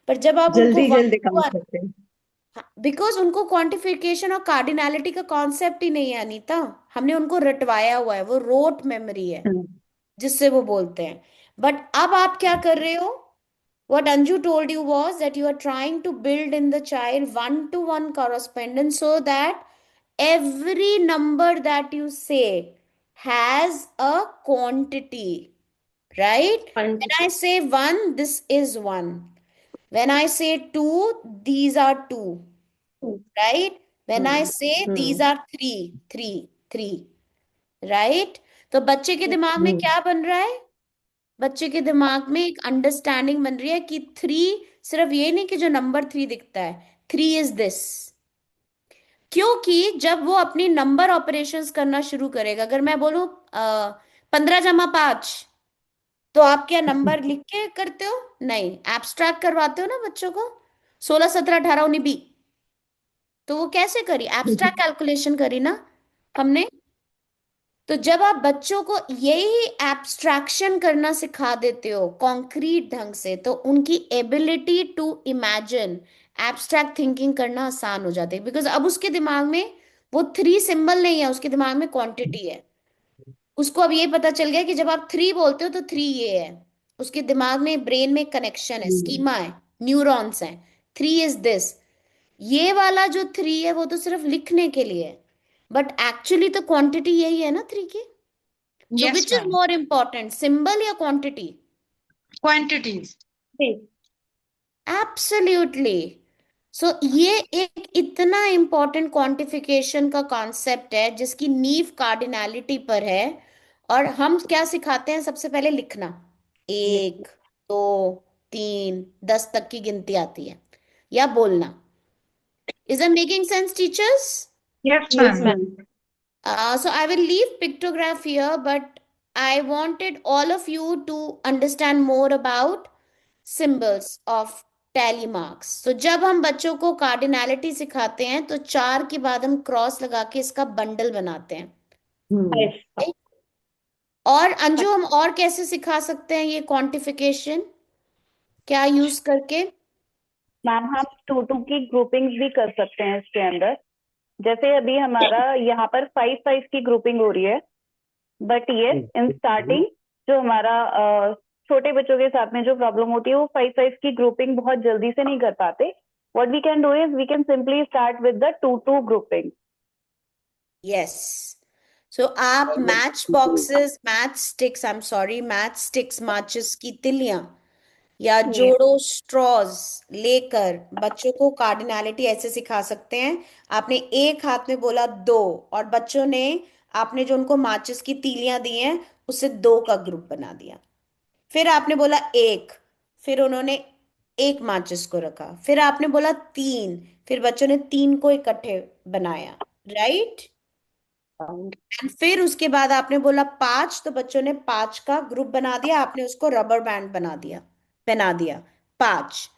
पर जब आप उनको जल्दी जल्दी काम 1 करते हैं। बिकॉज उनको क्वांटिफिकेशन और कार्डिनैलिटी का कॉन्सेप्ट ही नहीं है अनीता, हमने उनको रटवाया हुआ है, वो रोट मेमोरी है जिससे वो बोलते हैं। बट अब आप क्या कर रहे हो? What Anju told you was that you are trying to build in the child 1 to 1 correspondence so that every number that you say has a quantity, right? When I say 1, this is 1. When I say 2, these are 2, right? When I say these are 3, right? तो बच्चे के दिमाग में क्या बन रहा है? बच्चे के दिमाग में एक अंडरस्टैंडिंग बन रही है कि 3 सिर्फ ये नहीं कि जो नंबर 3 दिखता है, 3 इज दिस। क्योंकि जब वो अपनी नंबर ऑपरेशंस करना शुरू करेगा, अगर मैं बोलूं 15 × 5, तो आप क्या नंबर लिख के करते हो? नहीं, एब्स्ट्रैक्ट करवाते हो ना बच्चों को, 16 17 18 19 20। तो वो कैसे करी? एब्स्ट्रैक्ट कैलकुलेशन करी ना हमने। तो जब आप बच्चों को यही एब्स्ट्रैक्शन करना सिखा देते हो कॉन्क्रीट ढंग से, तो उनकी ability to imagine, abstract thinking करना आसान हो जाती है। बिकॉज अब उसके दिमाग में वो 3 सिंबल नहीं है, उसके दिमाग में क्वांटिटी है। उसको अब ये पता चल गया कि जब आप 3 बोलते हो तो 3 ये है। उसके दिमाग में, ब्रेन में कनेक्शन है, स्कीमा है, न्यूरॉन्स हैं। 3 इज दिस। ये वाला जो 3 है वो तो सिर्फ लिखने के लिए है, बट एक्चुअली तो क्वांटिटी यही है ना 3 की। So Yes, which is ma'am. more important, symbol या quantity? Quantities. Absolutely. So ये एक इतना important quantification का concept है जिसकी नींव कार्डिनैलिटी पर है। और हम क्या सिखाते हैं? सबसे पहले लिखना, 1 2 3 10 तक की गिनती आती है, या बोलना। Is that making sense, teachers? Yes, Yes, ma'am. ma'am. So I will leave pictograph here, but I wanted all of you to understand more about symbols of tally marks. So जब हम बच्चों को कार्डिनैलिटी सिखाते हैं तो 4 के बाद हम क्रॉस लगा के इसका बंडल बनाते हैं। Right? और अंजू, हम और कैसे सिखा सकते हैं ये क्वांटिफिकेशन, क्या यूज करके? मैम हम 2 2 की ग्रुपिंग्स भी कर सकते हैं इसके अंदर। जैसे अभी हमारा यहाँ पर 5 5 की ग्रुपिंग हो रही है, बट येस इन स्टार्टिंग जो हमारा छोटे बच्चों के साथ में जो प्रॉब्लम होती है वो 5 5 की ग्रुपिंग बहुत जल्दी से नहीं कर पाते. What we can do is we can simply start with the 2 2 grouping. Yes. सो आप match boxes, match sticks, I am sorry, match sticks, माचिस की तिलियां या Yes. जोड़ो स्ट्रॉज लेकर बच्चों को कार्डिनैलिटी ऐसे सिखा सकते हैं. आपने एक हाथ में बोला 2 और बच्चों ने, आपने जो उनको माचिस की तीलियां दी हैं उससे 2 का ग्रुप बना दिया. फिर आपने बोला 1, फिर उन्होंने एक माचिस को रखा. फिर आपने बोला 3, फिर बच्चों ने 3 को इकट्ठे बनाया. राइट. एंड फिर उसके बाद आपने बोला 5, तो बच्चों ने 5 का ग्रुप बना दिया. आपने उसको रबर बैंड बना दिया, पहना दिया. 5.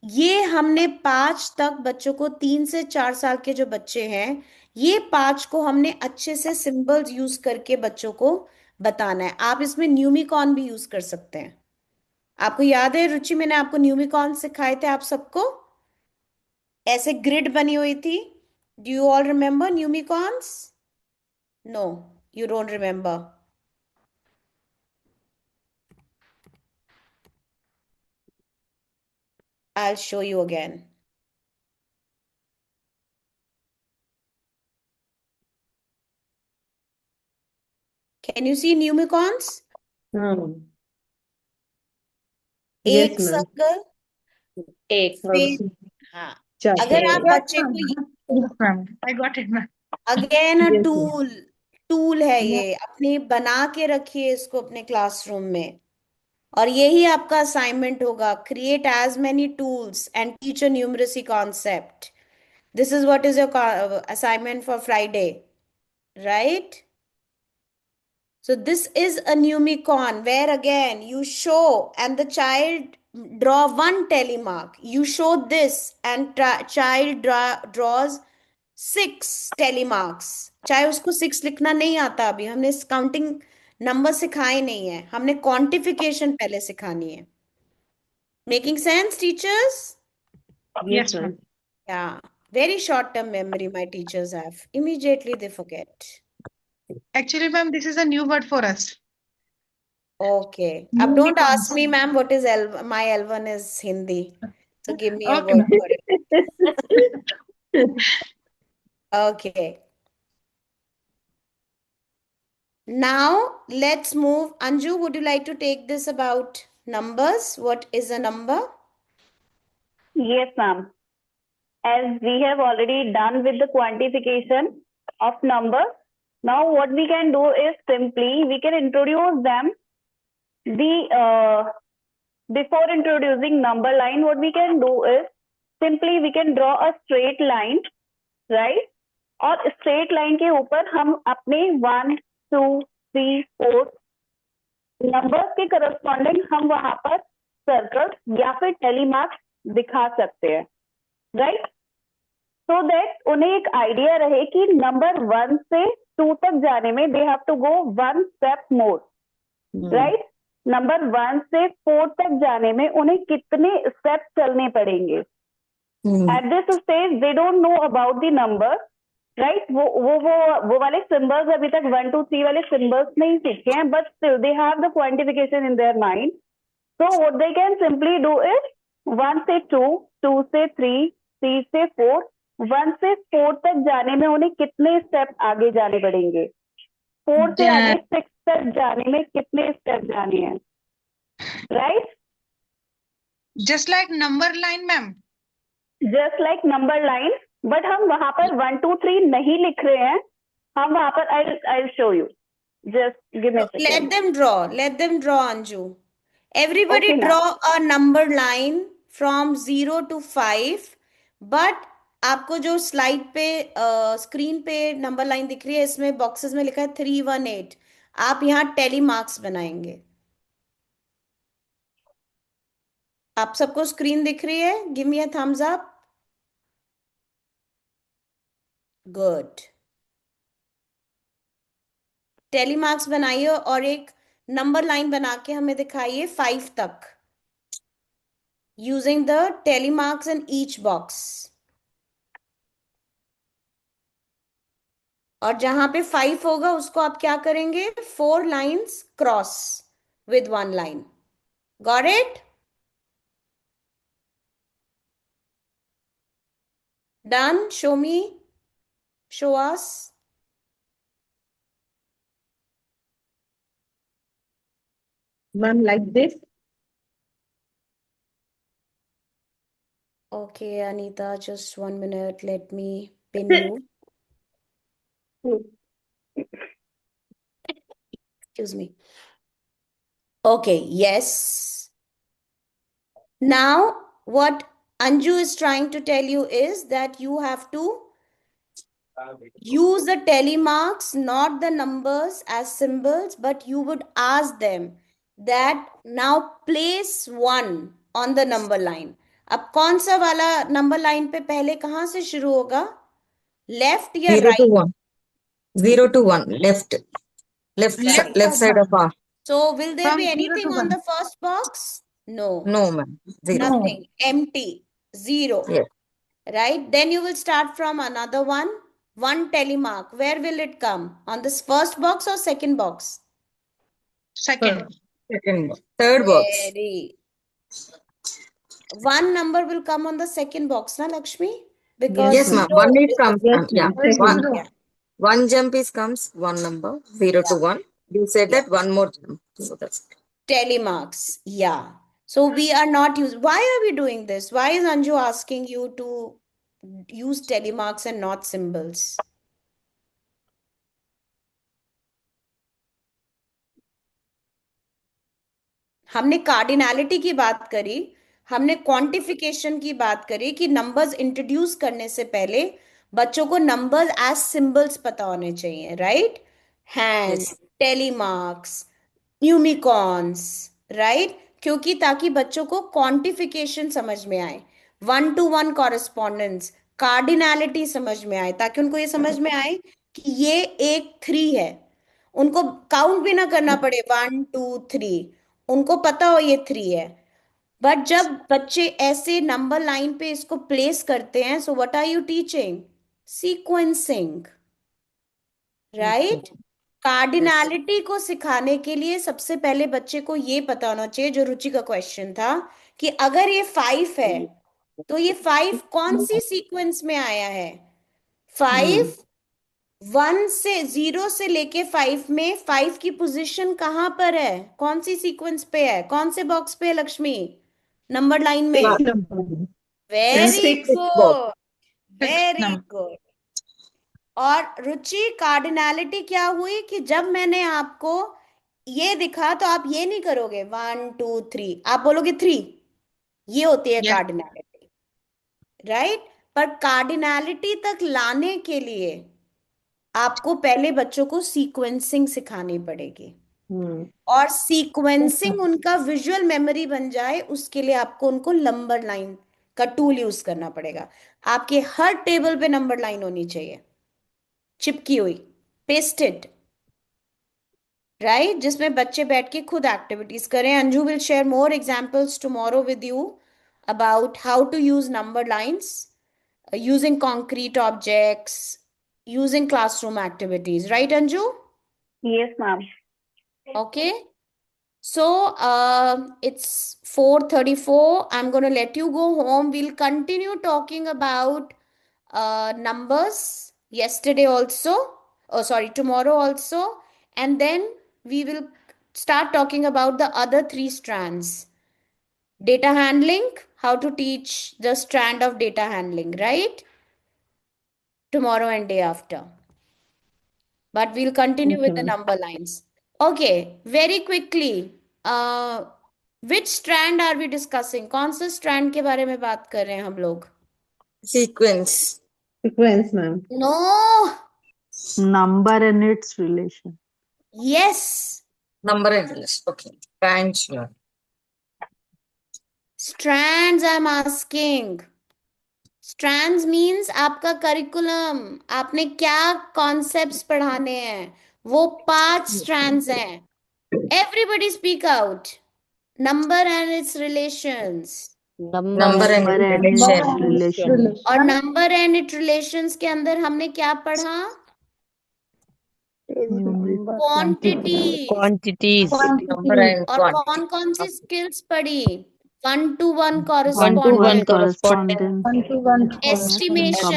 ये हमने 5 तक बच्चों को, 3 से 4 साल के जो बच्चे हैं, ये 5 को हमने अच्छे से सिंबल्स यूज करके बच्चों को बताना है. आप इसमें न्यूमिकॉन भी यूज कर सकते हैं. आपको याद है रुचि, मैंने आपको न्यूमिकॉन सिखाए थे आप सबको, ऐसे ग्रिड बनी हुई थी. Do you all remember Numicons? No, you don't remember. I'll show you again. Can you see Numicons? Yes, एक ma'am. सर्कल, एक फिर, हाँ, Chart. अगर आप Yes, बच्चे को, ma'am. I got it, ma'am. Again a Yes, ma'am. Tool है ये, अपने बना के रखिए इसको अपने क्लासरूम में. और यही आपका असाइनमेंट होगा. Create as many tools and teach a numeracy concept. This is what is your assignment for Friday, right? So this is a numicon where again you show and the child draw one telemark. You show this and child draws 6 telemarks. चाहे उसको 6 लिखना नहीं आता, अभी हमने counting number सिखाए नहीं है, हमने क्वांटिफिकेशन पहले सिखानी है. Making sense teachers? Yes, ma'am. Yeah, very short term memory my teachers have. Immediately they forget. Actually, ma'am, this is a new word for us. Okay. Ab don't ask Numicons. me, ma'am, what is L? My L1 is Hindi. So give me a Okay, word ma'am. for it. Okay. Now let's move. Anju, would you like to take this about numbers? What is a number? Yes, ma'am. As we have already done with the quantification of numbers, now what we can do is simply we can introduce them. Before introducing number line, what we can do is simply we can draw a straight line, right? और straight line के ऊपर हम अपने 1 2 3 4 numbers के corresponding हम वहां पर circle या फिर टेलीमार्क्स दिखा सकते हैं, राइट? सो दैट उन्हें एक आइडिया रहे कि नंबर 1 से 2 तक जाने में they have to go 1 step more, right? Number 1 से 4 तक जाने में उन्हें कितने स्टेप चलने पड़ेंगे? At this stage they don't know about the number, right? वो वाले सिंबल्स अभी तक 1 2 3 वाले सिंबल्स नहीं सीखे हैं, but still they have the quantification in their mind. So what they can simply do is 1 से 2, 2 से 3, 3 से 4, 1 से 4 तक जाने में उन्हें कितने स्टेप आगे जाने पड़ेंगे? 4 से आगे 6 तक जाने में कितने स्टेप जाने हैं, right? Just like number line, ma'am. Just like number line, but हम वहां पर 1 2 3 नहीं लिख रहे हैं. हम वहां पर I show you, just give me Let second. them draw. Let them draw, Anju. Everybody Okay, ma'am. draw a number line from 0 to 5. But आपको जो स्लाइड पे, स्क्रीन पे नंबर लाइन दिख रही है, इसमें बॉक्सेस में लिखा है 318. आप यहाँ टेली मार्क्स बनाएंगे. आप सबको स्क्रीन दिख रही है? Give me a thumbs up. Good. Tally marks बनाइए और एक नंबर लाइन बना के हमें दिखाइए 5 तक, using the tally marks in each box. और जहां पे 5 होगा उसको आप क्या करेंगे? 4 lines cross with 1 line. Got it? Done? Show me, show us. Ma'am, like this. Okay, Anita, just 1 minute. Let me pin you. Excuse me. Okay, yes. Now, what Anju is trying to tell you is that you have to use the telemarks, not the numbers as symbols, but you would ask them that now place 1 on the number line. अब कौन सा वाला number line पे पहले कहाँ से शुरू होगा? लेफ्ट या 0 to right? 1. 0 to 1. Left. Left side of R. So will there be From 0 anything to on 1. the first box? No. No, ma'am. 0. Nothing. Empty. 0. Yes. Right? Then you will start from another one. 1 telemark. Where will it come? On this first box or second box? Second. Second box. Third box. Very. 1 number will come on the second box, na Lakshmi? Because Yes, ma'am. 0 One it is comes. Yes, Yeah. ma'am. Second. One. yeah. One jump is comes 1 number. 0 to 1. You said Yeah. that one more jump. So that's it. Telemarks. Yeah. So we are not using. Why are we doing this? Why is Anju asking you to use telemarks and not symbols? हमने cardinality की बात करी, हमने quantification की बात करी कि numbers introduce करने से पहले बच्चों को नंबर्स एज सिंबल्स पता होने चाहिए, right? Hand, Yes. Tally marks, Numicons, right? क्योंकि ताकि बच्चों को क्वांटिफिकेशन समझ में आए, 1-to-1 कॉरेस्पॉन्डेंस, कार्डिनैलिटी समझ में आए, ताकि उनको ये समझ में आए कि ये एक 3 है, उनको काउंट भी ना करना पड़े 1 2 3, उनको पता हो ये 3 है. बट जब बच्चे ऐसे नंबर लाइन पे इसको प्लेस करते हैं, so what are you teaching? Sequencing, right? Cardinality को सिखाने के लिए सबसे पहले बच्चे को ये पता होना चाहिए, जो रुचि का क्वेश्चन था, कि अगर ये 5 है तो ये 5 कौन सी सीक्वेंस में आया है? 5 1 से 0 से लेके 5 में 5 की पोजीशन कहां पर है? कौन सी सीक्वेंस पे है? कौन से बॉक्स पे है लक्ष्मी? नंबर लाइन में. Very Six good, Sixth very number. Good. और रुचि, कार्डिनैलिटी क्या हुई कि जब मैंने आपको ये दिखा तो आप ये नहीं करोगे 1 2 3, आप बोलोगे 3. ये होती है Yeah. Cardinality, right? पर कार्डिनैलिटी तक लाने के लिए आपको पहले बच्चों को सीक्वेंसिंग सिखानी पड़ेगी, और सीक्वेंसिंग उनका विजुअल मेमोरी बन जाए उसके लिए आपको उनको नंबर लाइन का टूल यूज करना पड़ेगा. आपके हर टेबल पे नंबर लाइन होनी चाहिए, चिपकी हुई, पेस्टेड, राइट? जिसमें बच्चे बैठ के खुद एक्टिविटीज करें. Anju will share more examples tomorrow with you about how to use number lines using concrete objects, using classroom activities, right Anju? Yes, ma'am. Okay. So it's 4:34. I'm going to let you go home. We'll continue talking about numbers yesterday also. Oh, sorry, tomorrow also. And then we will start talking about the other 3 strands. Data handling, how to teach the strand of data handling, right? Tomorrow and day after. But we'll continue with the number lines. Okay, very quickly. Which strand are we discussing? कौन सा strand के बारे में बात कर रहे हैं हम लोग? Sequence. Sequence, ma'am. No. Number and its relation. Yes. Number and list. Okay. Branch. Strands I'm asking. Strands means आपका curriculum. आपने क्या concepts पढ़ाने हैं? वो 5 strands हैं. Everybody speak out. Number and its relations. Number and relation. और number and its relations के अंदर हमने क्या पढ़ा? Numeric क्वांटिटीज और कौन कौन सी स्किल्स पढ़ी? 1-to-1 one-to-one correspondence, correspondence, estimation,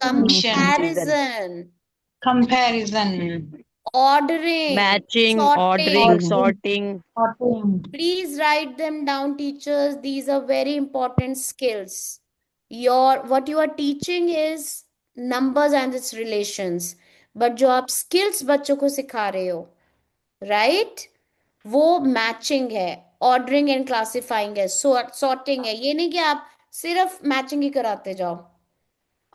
comparison, Comparison. ordering, sorting. sorting. Please write them down, teachers. These are very important skills. What you are teaching is numbers and its relations. But जो आप skills बच्चों को सिखा रहे हो, right? वो matching है, ordering and classifying है, सॉर्टिंग है। ये नहीं कि आप सिर्फ मैचिंग ही कराते जाओ,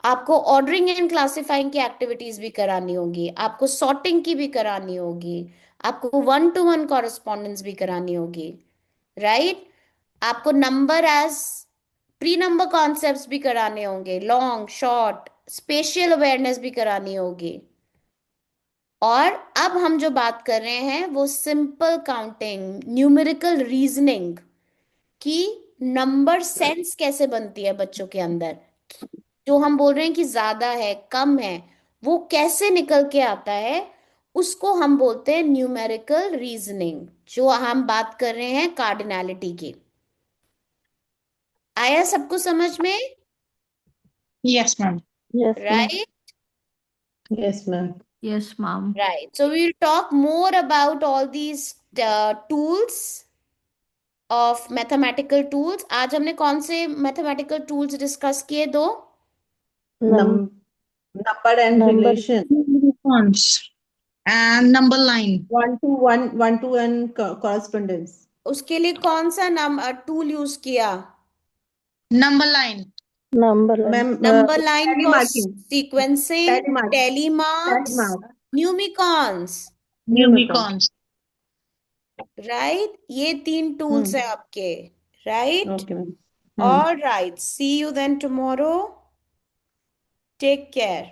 आपको ऑर्डरिंग एंड क्लासिफाइंग की एक्टिविटीज भी करानी होगी, आपको सॉर्टिंग की भी करानी होगी, आपको 1-to-1 कॉरेस्पॉन्डेंस भी करानी होगी, राइट? आपको number as pre number concepts भी कराने होंगे, लॉन्ग शॉर्ट स्पेशियल अवेयरनेस भी करानी होगी। और अब हम जो बात कर रहे हैं वो सिंपल काउंटिंग, न्यूमेरिकल रीजनिंग की नंबर सेंस कैसे बनती है बच्चों के अंदर। जो हम बोल रहे हैं कि ज्यादा है कम है, वो कैसे निकल के आता है, उसको हम बोलते हैं न्यूमेरिकल रीजनिंग। जो हम बात कर रहे हैं कार्डिनैलिटी की। आया सबको समझ में? Yes, ma'am. Yes, ma'am. Right? Yes, ma'am. Yes, ma'am. Right. So we'll talk more about all these tools of mathematical tools. आज हमने कौन से mathematical tools डिस्कस किए? दो? Number and Number. relation. Response. And number line. 1-to-1 correspondence. उसके लिए कौन सा टूल यूज किया? Number line. Number line. Ma'am, number line tally को marking. Sequencing, Tally mark. Tally marks, Tally mark. Numicons, Numicons. Right? ये 3 tools हैं आपके, right? Okay, ma'am. All right, see you then tomorrow, take care.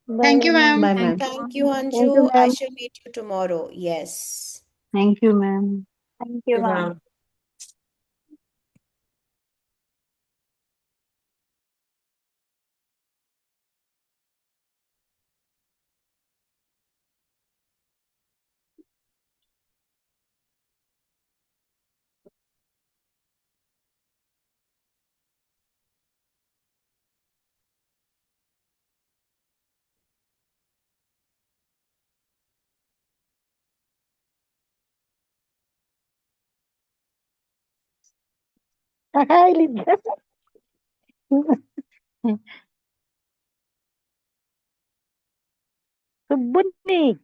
Thank you, ma'am. Bye, ma'am. Thank you, Thank Anju. you, I ma'am. shall meet you tomorrow. Yes. Thank you, ma'am. Thank you, ma'am. Hi, Linda. Subbuni.